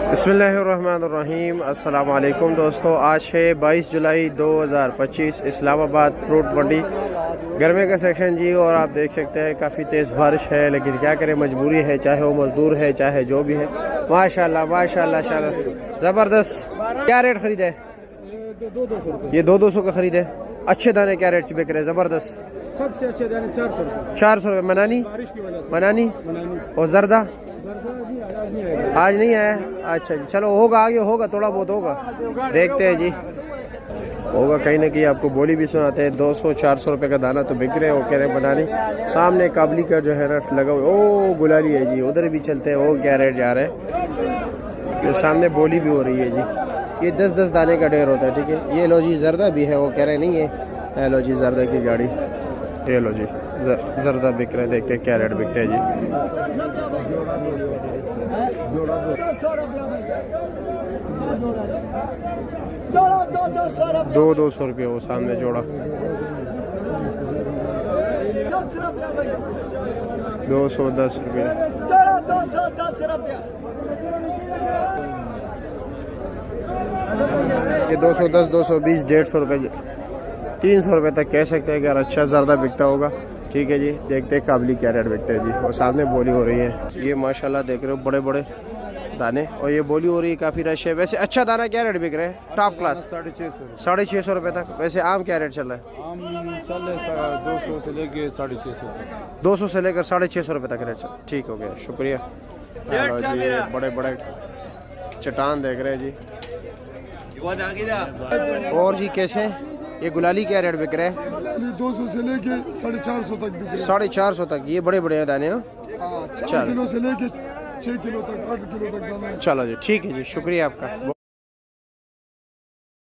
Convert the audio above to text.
बिस्मिल्लाहिर्रहमानिर्रहीम। अस्सलाम वालेकुम दोस्तों, आज है 22 जुलाई 2025, इस्लामाबाद फ्रूट मंडी गर्मे का सेक्शन जी। और आप देख सकते हैं काफ़ी तेज़ बारिश है, लेकिन क्या करें, मजबूरी है, चाहे वो मज़दूर है चाहे जो भी है। माशाल्लाह माशाल्लाह ज़बरदस्त। क्या रेट ख़रीदा है? ये 200 का ख़रीदे। अच्छे दाने क्या रेट बिक रहे? ज़बरदस्त। सबसे अच्छे दाने 400 रुपये। 400 रुपये। मनानी और जर्दा आज नहीं आया। अच्छा जी, चलो होगा, आगे होगा, थोड़ा बहुत होगा, देखते हैं जी, होगा कहीं ना कहीं। आपको बोली भी सुनाते हैं। 200-400 रुपये का दाना तो बिक रहे हैं। वो कह रहे बनानी सामने काबली का जो है ना लगा हुआ। ओ गुलाली है जी, उधर भी चलते हैं। वो क्या रेट जा रहे हैं? ये सामने बोली भी हो रही है जी। ये 10-10 दाने का ढेर होता है, ठीक है। ये लो जी जर्दा भी है, वो कह रहे नहीं है। लो जी जर्दा की गाड़ी, ये लो जी जर्दा बिक रहे हैं। देखते हैं क्या रेट बिकते हैं जी। 200 रुपये वो सामने जोड़ा। 210 रुपये। ये 210, 220, 150 रुपये, 300 रुपये तक कह सकते हैं कि यार अच्छा ज़्यादा बिकता होगा। ठीक है जी, देखते हैं काबली क्या रेट बिकते हैं जी। और सामने बोली हो रही है। ये माशाल्लाह देख रहे हो बड़े बड़े दाने, और ये बोली हो रही है, काफ़ी रश है। वैसे अच्छा दाना क्या रेट बिक रहा है? टॉप क्लास 650 रुपये तक। वैसे आम क्या रेट चल रहा है? आम चल रहा है 200 से लेके 650 तक। 200 से लेकर 650 रुपये तक रेट चल। ठीक हो गया, शुक्रिया। हेलो जी, ये बड़े बड़े चट्टान देख रहे हैं जी। और जी कैसे ये गुलाली क्या रेट बिक रहा है? 200 से लेके 450 तक बिक रहा है। 450 तक। ये बड़े बड़े दाने ना। 4 किलो से लेके 6 किलो तक, 8 किलो तक दाना है। चलो जी, ठीक है जी, शुक्रिया आपका।